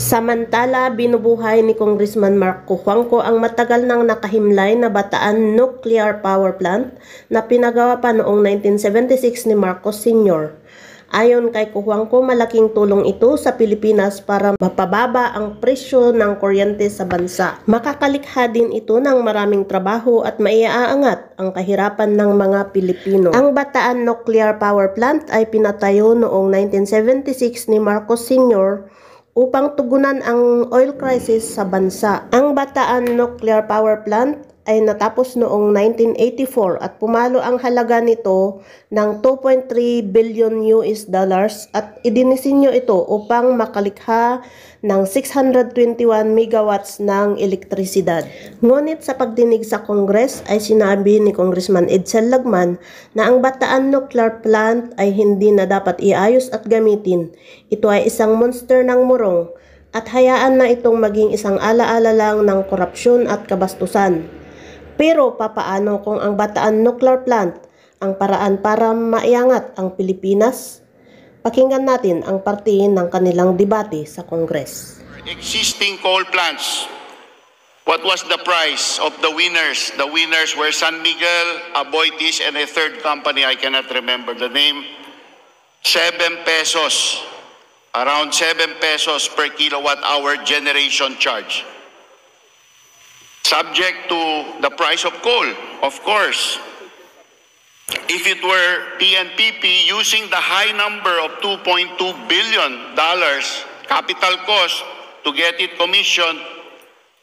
Samantala, binubuhay ni Congressman Marco Juangco ang matagal nang nakahimlay na Bataan Nuclear Power Plant na pinagawa pa noong 1976 ni Marcos Sr. Ayon kay Juangco, malaking tulong ito sa Pilipinas para mapababa ang presyo ng kuryente sa bansa. Makakalikha din ito ng maraming trabaho at maiaangat ang kahirapan ng mga Pilipino. Ang Bataan Nuclear Power Plant ay pinatayo noong 1976 ni Marcos Sr. upang tugunan ang oil crisis sa bansa. Ang Bataan Nuclear Power Plant ay natapos noong 1984 at pumalo ang halaga nito ng 2.3 billion US dollars at idinisenyo ito upang makalikha ng 621 megawatts ng elektrisidad. Ngunit sa pagdinig sa Congress ay sinabi ni Congressman Edsel Lagman na ang Bataan Nuclear Plant ay hindi na dapat iayos at gamitin. Ito ay isang monster ng murong at hayaan na itong maging isang alaala lang ng korupsyon at kabastusan. Pero papaano kung ang Bataan Nuclear Plant ang paraan para maiangat ang Pilipinas? Pakinggan natin ang parte ng kanilang debate sa Congress. Existing coal plants, what was the price of the winners? The winners were San Miguel, Aboitiz, and a third company, I cannot remember the name. 7 pesos, around 7 pesos per kilowatt hour generation charge. Subject to the price of coal, of course. If it were PNPP using the high number of $2.2 billion capital cost to get it commissioned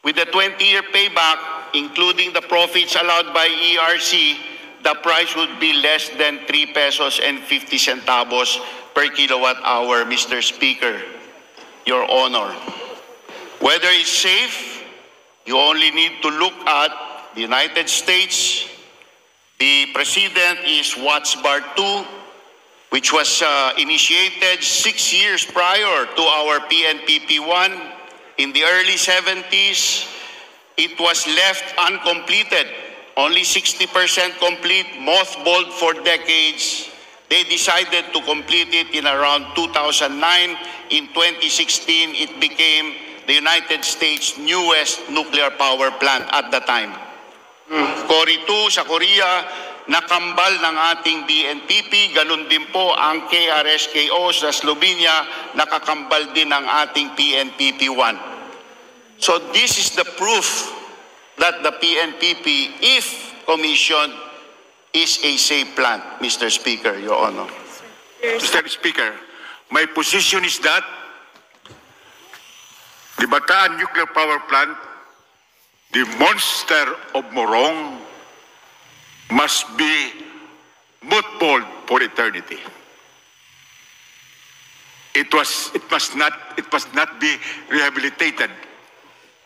with a 20-year payback, including the profits allowed by ERC, the price would be less than 3 pesos and 50 centavos per kilowatt hour, Mr. Speaker, Your Honor. Whether it's safe, you only need to look at the United States. The President is WATS-Bar 2, which was initiated 6 years prior to our PNPP-1. In the early 70s, it was left uncompleted, only 60% complete, mothballed for decades. They decided to complete it in around 2009. In 2016, it became the United States' newest nuclear power plant at the time. Cory 2 sa Korea, nakambal ng ating BNPP, ganun din po ang KRSKO sa Slovenia, nakakambal din ng ating PNPP-1. So this is the proof that the PNPP, if commissioned, is a safe plant, Mr. Speaker, Your Honor. Mr. Speaker, my position is that the Bataan Nuclear Power Plant, the monster of Morong, must be mothballed for eternity. It must not be rehabilitated.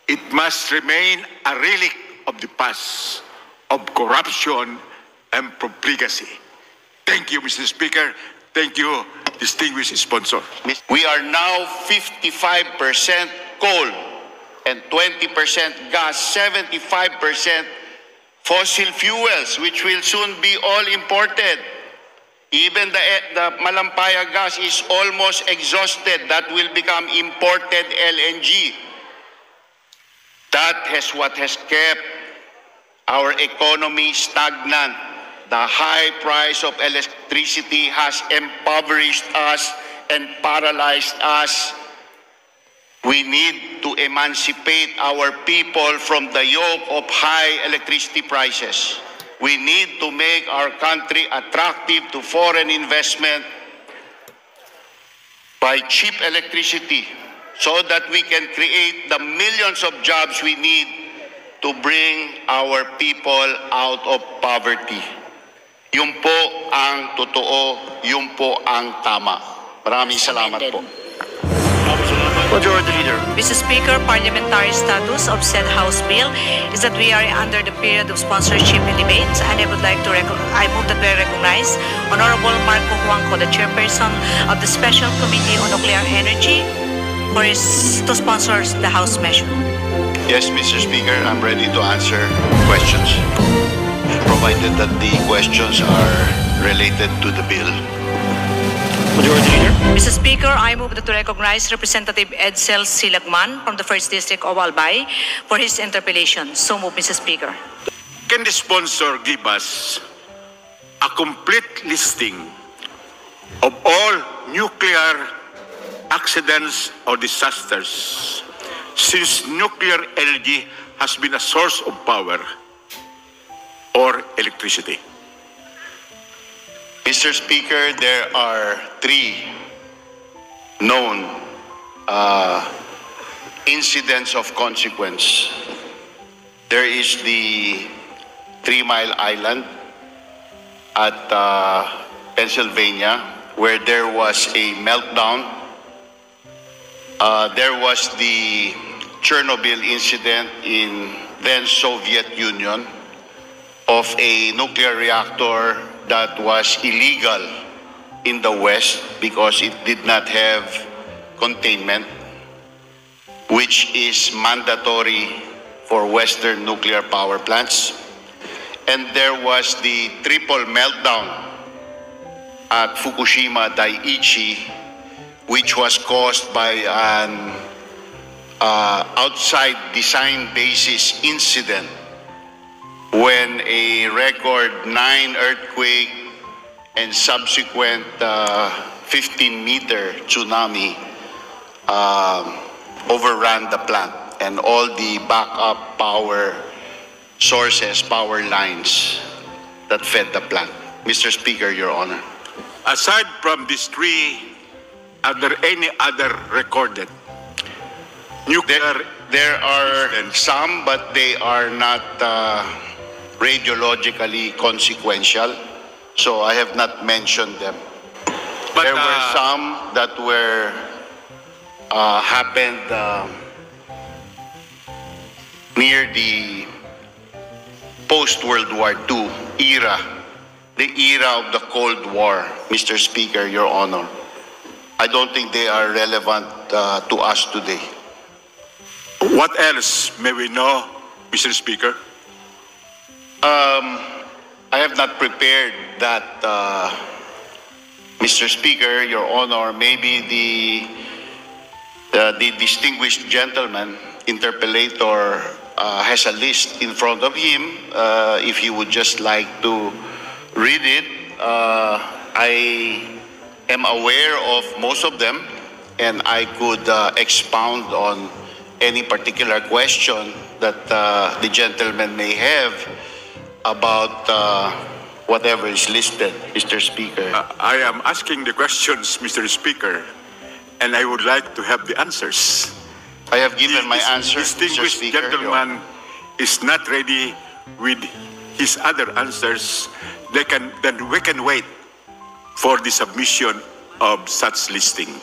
It must remain a relic of the past, of corruption and profligacy. Thank you, Mr. Speaker. Thank you, distinguished sponsor. We are now 55% coal and 20% gas, 75% fossil fuels, which will soon be all imported. Even the Malampaya gas is almost exhausted. That will become imported LNG. That is what has kept our economy stagnant. The high price of electricity has impoverished us and paralyzed us. We need to emancipate our people from the yoke of high electricity prices. We need to make our country attractive to foreign investment by cheap electricity so that we can create the millions of jobs we need to bring our people out of poverty. Yun po ang totoo, yun po ang tama. Maraming salamat po. Majority Leader. Mr. Speaker, parliamentary status of said House bill is that we are under the period of sponsorship and debates, and I move that we recognize Honorable Marco Juangco, the chairperson of the Special Committee on Nuclear Energy, to sponsor the House measure. Yes, Mr. Speaker, I'm ready to answer questions, provided that the questions are related to the bill. Majority Leader. Mr. Speaker, I move that to recognize Representative Edsel Silagman from the 1st District of Albay for his interpellation. So move, Mr. Speaker. Can the sponsor give us a complete listing of all nuclear accidents or disasters, since nuclear energy has been a source of power or electricity? Mr. Speaker, there are 3 known incidents of consequence. There is the 3 Mile Island at Pennsylvania, where there was a meltdown. There was the Chernobyl incident in then Soviet Union of a nuclear reactor that was illegal in the West because it did not have containment, which is mandatory for Western nuclear power plants. And there was the triple meltdown at Fukushima Daiichi, which was caused by an outside design basis incident when a record 9 earthquake and subsequent 15-meter tsunami overran the plant, and all the backup power sources, power lines that fed the plant. Mr. Speaker, Your Honor. Aside from these 3, are there any other recorded nuclear? There are incidents? some, but they are not radiologically consequential, so I have not mentioned them. But, there were some that were happened near the post-World War II era, the era of the Cold War, Mr. Speaker, Your Honor. I don't think they are relevant to us today. What else may we know, Mr. Speaker? I have not prepared that, Mr. Speaker, Your Honor. Maybe the distinguished gentleman, interpellator, has a list in front of him. If he would just like to read it, I am aware of most of them, and I could expound on any particular question that the gentleman may have about whatever is listed, Mr. Speaker. I am asking the questions, Mr. Speaker, and I would like to have the answers. I have given my This answer, Mr. distinguished Speaker. gentleman is not ready with his other answers. Then we can wait for the submission of such listing.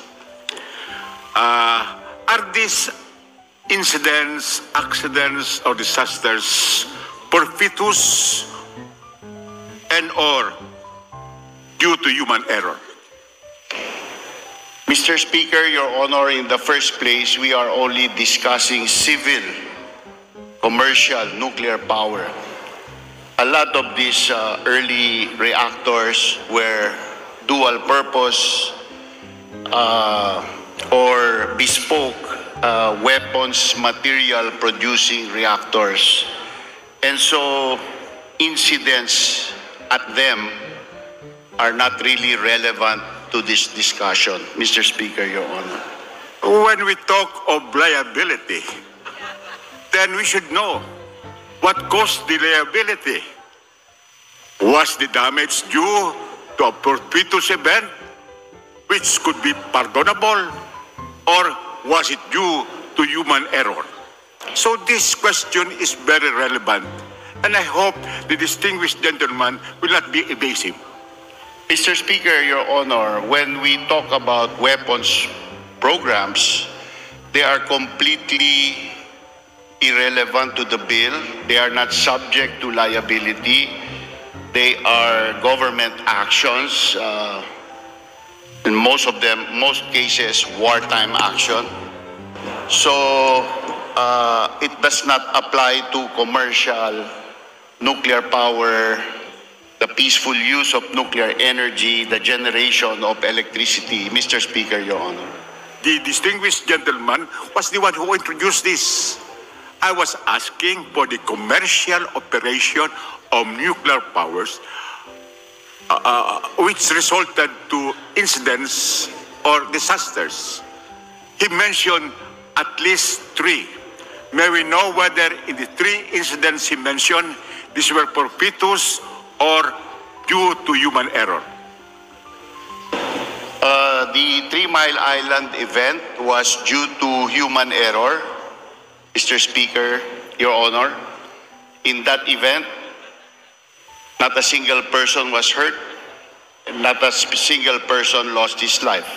Are these incidents, accidents, or disasters fortuitous and or due to human error? Mr. Speaker, Your Honor, in the first place, we are only discussing civil, commercial nuclear power. A lot of these early reactors were dual purpose or bespoke weapons material producing reactors. And so incidents at them are not really relevant to this discussion, Mr. Speaker, Your Honor. When we talk of liability, then we should know what caused the liability. Was the damage due to a fortuitous event, which could be pardonable, or was it due to human error? So this question is very relevant, and I hope the distinguished gentleman will not be evasive. Mr. Speaker, Your Honor, when we talk about weapons programs, they are completely irrelevant to the bill. They are not subject to liability. They are government actions, in most cases, wartime action. So it does not apply to commercial nuclear power the peaceful use of nuclear energy, the generation of electricity. Mr. Speaker, Your Honor. The distinguished gentleman was the one who introduced this. I was asking for the commercial operation of nuclear powers, which resulted to incidents or disasters. He mentioned at least 3. May we know whether in the 3 incidents he mentioned, these were fortuitous or due to human error? The 3 Mile Island event was due to human error, Mr. Speaker, Your Honor. In that event, not a single person was hurt, and not a single person lost his life.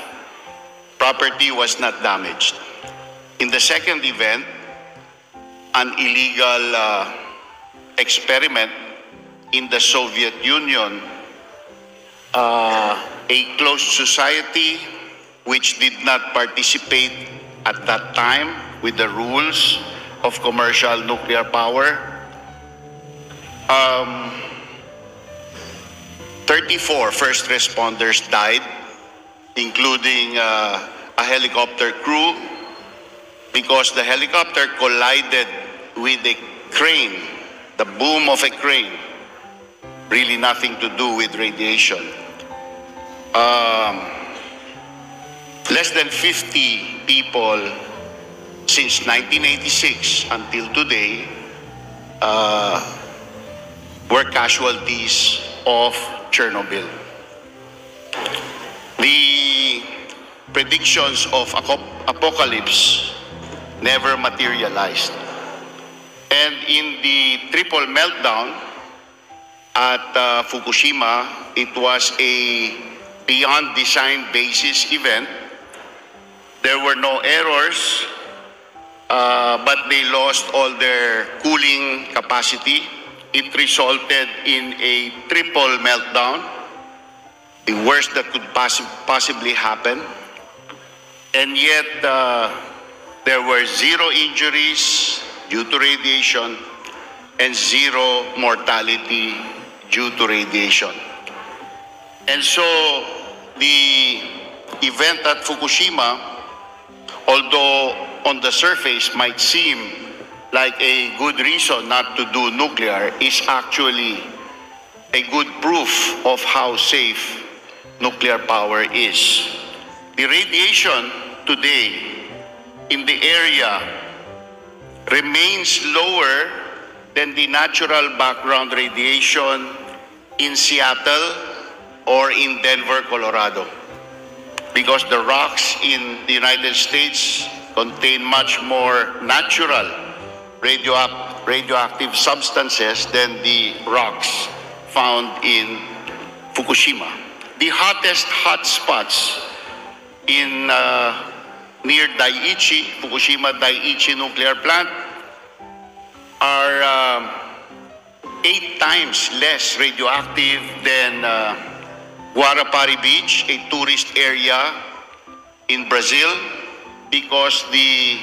Property was not damaged. In the second event, an illegal experiment in the Soviet Union, a closed society which did not participate at that time with the rules of commercial nuclear power. 34 first responders died, including a helicopter crew, because the helicopter collided with a crane, the boom of a crane. Really nothing to do with radiation. Less than 50 people since 1986 until today were casualties of Chernobyl. The predictions of apocalypse never materialized. And in the triple meltdown at Fukushima, it was a beyond design basis event. There were no errors, but they lost all their cooling capacity. It resulted in a triple meltdown, the worst that could possibly happen. And yet, there were 0 injuries due to radiation and 0 mortality due to radiation. And so, the event at Fukushima, although on the surface might seem like a good reason not to do nuclear, is actually a good proof of how safe nuclear power is. The radiation today in the area remains lower than the natural background radiation in Seattle or in Denver, Colorado, because the rocks in the United States contain much more natural radioactive substances than the rocks found in Fukushima. The hottest hotspots in near Daiichi, Fukushima Daiichi nuclear plant, are 8 times less radioactive than Guarapari Beach, a tourist area in Brazil, because the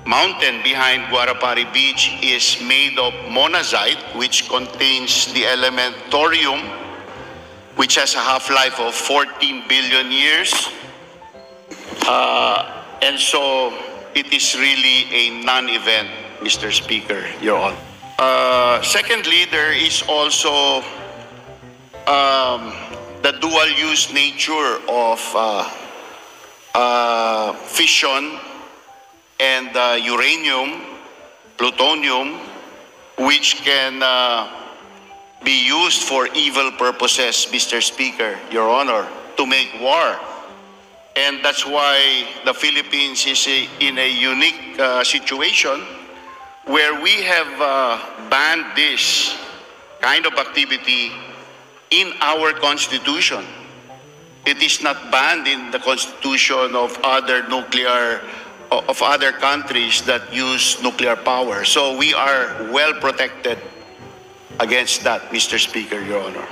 mountain behind Guarapari Beach is made of monazite, which contains the element thorium, which has a half-life of 14 billion years. And so it is really a non-event, Mr. Speaker, Your Honor. Secondly, there is also the dual-use nature of fission and uranium, plutonium, which can be used for evil purposes, Mr. Speaker, Your Honor, to make war. And that's why the Philippines is in a unique situation where we have banned this kind of activity in our Constitution. It is not banned in the Constitution of other countries that use nuclear power. So we are well protected against that, Mr. Speaker, Your Honor.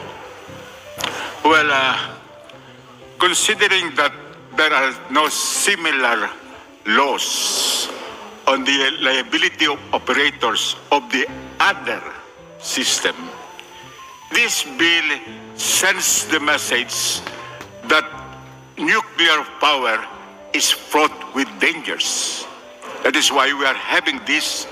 Well, considering that there are no similar laws on the liability of operators of the other system, this bill sends the message that nuclear power is fraught with dangers. That is why we are having this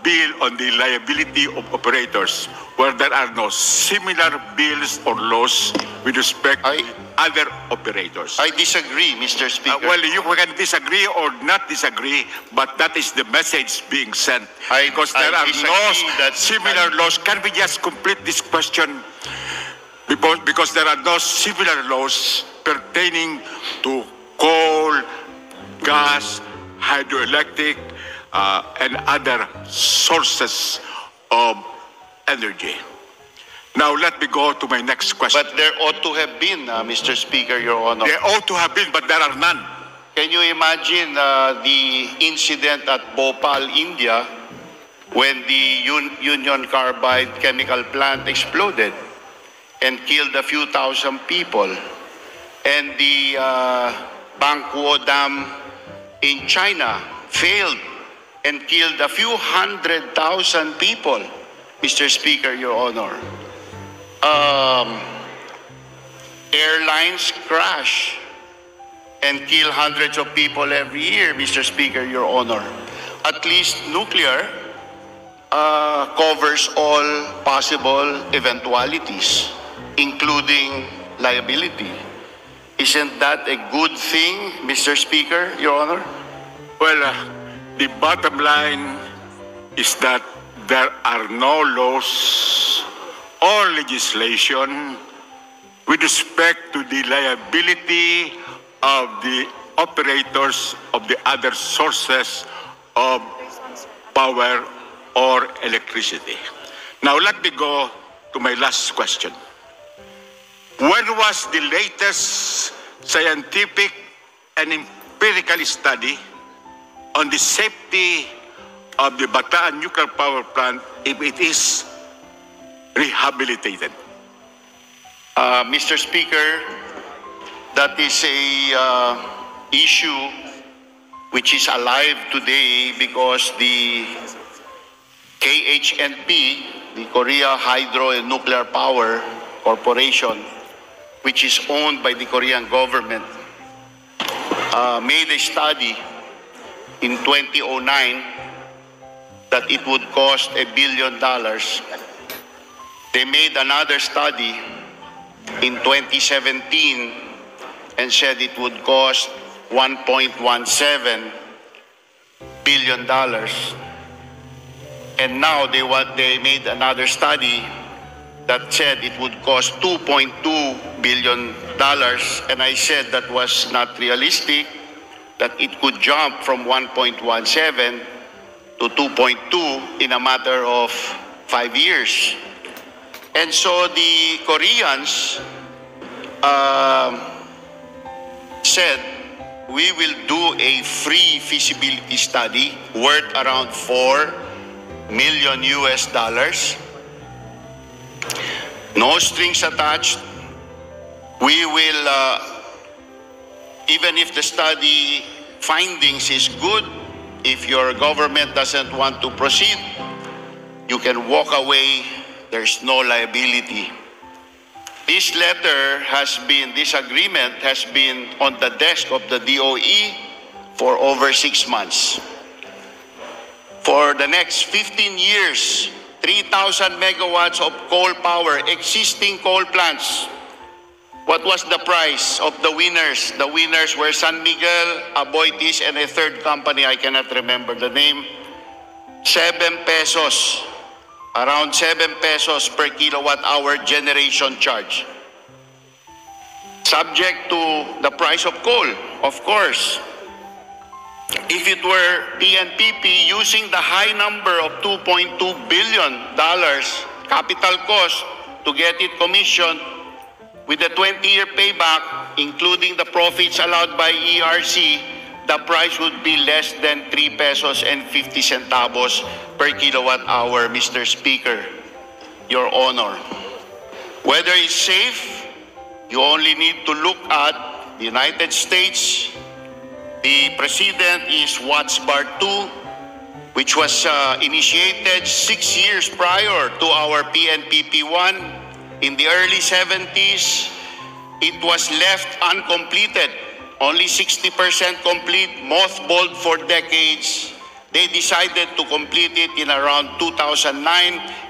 bill on the liability of operators, where there are no similar bills or laws with respect to other operators. I disagree, Mr. Speaker. Well, you can disagree or not disagree, but that is the message being sent. Because there are no similar laws. Can we just complete this question? Because there are no similar laws pertaining to coal, gas, hydroelectric, and other sources of energy. Now let me go to my next question. But there ought to have been, Mr. Speaker, Your Honor. There ought to have been, but there are none. Can you imagine the incident at Bhopal, India, when the Union Carbide chemical plant exploded and killed a few thousand people, and the Bangkuo Dam in China failed and killed a few 100,000 people, Mr. Speaker, Your Honor. Airlines crash and kill hundreds of people every year, Mr. Speaker, Your Honor. At least nuclear covers all possible eventualities, including liability. Isn't that a good thing, Mr. Speaker, Your Honor? Well, the bottom line is that there are no laws or legislation with respect to the liability of the operators of the other sources of power or electricity. Now let me go to my last question. When was the latest scientific and empirical study on the safety of the Bataan nuclear power plant if it is rehabilitated? Mr. Speaker, that is a issue which is alive today because the KHNP, the Korea Hydro and Nuclear Power Corporation, which is owned by the Korean government, made a study in 2009 that it would cost $1 billion. They made another study in 2017 and said it would cost $1.17 billion. And now they made another study that said it would cost $2.2 billion. And I said that was not realistic, that it could jump from 1.17 to 2.2 in a matter of 5 years. And so the Koreans said, we will do a free feasibility study worth around $4 million. No strings attached. We will, even if the study findings is good, if your government doesn't want to proceed, you can walk away. There's no liability. This agreement has been on the desk of the DOE for over 6 months. For the next 15 years, 3,000 megawatts of coal power, existing coal plants. What was the price of the winners? The winners were San Miguel, Aboitiz, and a third company, I cannot remember the name. 7 pesos. Around 7 pesos per kilowatt hour generation charge. Subject to the price of coal, of course. If it were PNPP using the high number of $2.2 billion capital cost to get it commissioned with a 20-year payback, including the profits allowed by ERC, the price would be less than 3 pesos and 50 centavos per kilowatt hour, Mr. Speaker, Your Honor. Whether it's safe, you only need to look at the United States. The President is Watts Bar 2. which was initiated 6 years prior to our PNPP-1 in the early 70s. It was left uncompleted, only 60% complete, mothballed for decades. They decided to complete it in around 2009.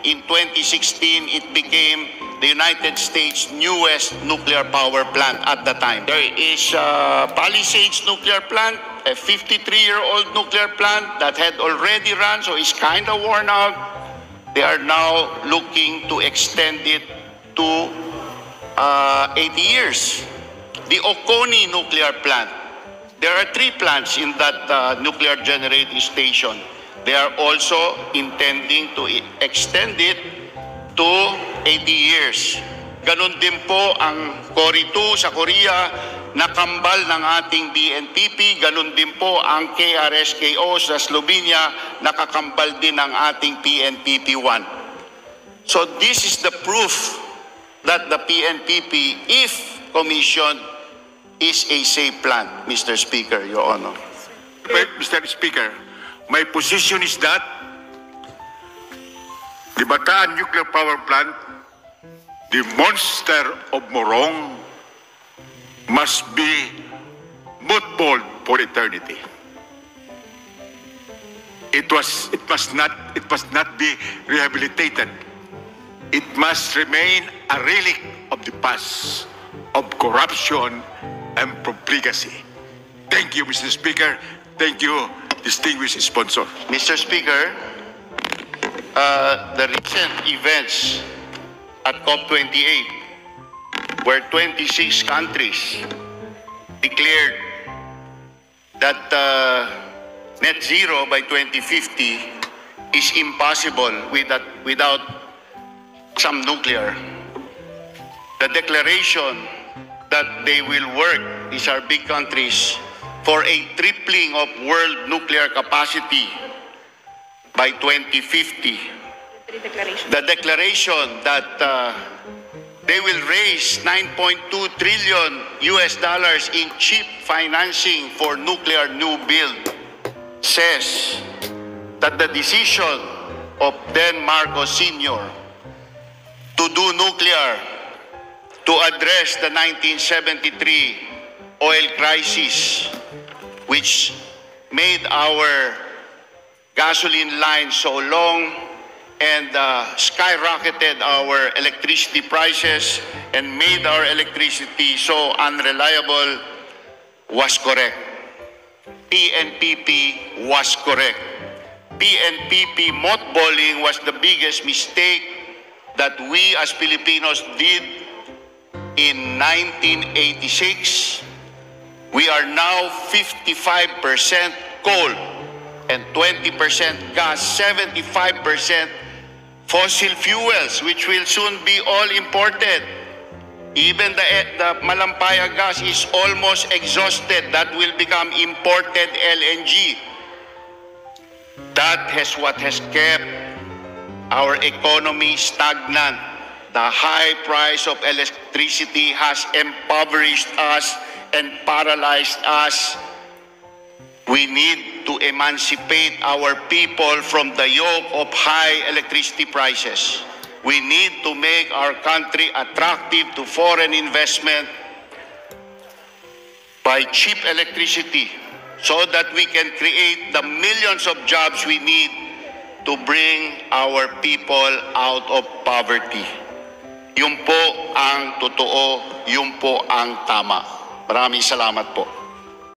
In 2016, it became the United States' newest nuclear power plant at the time. There is Palisades nuclear plant, a 53-year-old nuclear plant that had already run, so it's kind of worn out. They are now looking to extend it to 80 years. The Oconee nuclear plant, there are 3 plants in that nuclear generating station. They are also intending to extend it to 80 years. Ganon din po ang Cory 2 sa Korea, nakambal ng ating BNPP. Ganon din po ang KRSKO sa Slovenia, nakakambal din ng ating PNPP-1. So this is the proof that the PNPP, if commissioned, is a safe plant, Mr. Speaker, Your Honor. Mr. Speaker, my position is that the Bataan Nuclear Power Plant, the monster of Morong, must be mothballed for eternity. It must not be rehabilitated. It must remain a relic of the past, of corruption and profligacy. Thank you, Mr. Speaker. Thank you, distinguished sponsor. Mr. Speaker, the recent events at COP28, where 26 countries declared that net zero by 2050 is impossible without some nuclear. The declaration that they will work, these are big countries, for a tripling of world nuclear capacity by 2050. The declaration that they will raise $9.2 trillion in cheap financing for nuclear new build says that the decision of then Marcos Sr. to do nuclear to address the 1973 oil crisis, which made our gasoline line so long and skyrocketed our electricity prices and made our electricity so unreliable, was correct. PNPP was correct. PNPP mothballing was the biggest mistake that we as Filipinos did in 1986. We are now 55% coal and 20% gas, 75% fossil fuels, which will soon be all imported. Even the Malampaya gas is almost exhausted. That will become imported LNG. That is what has kept our economy stagnant. The high price of electricity has impoverished us and paralyzed us. We need to emancipate our people from the yoke of high electricity prices. We need to make our country attractive to foreign investment by cheap electricity so that we can create the millions of jobs we need to bring our people out of poverty. Yun po ang totoo, yun po ang tama. Maraming salamat po.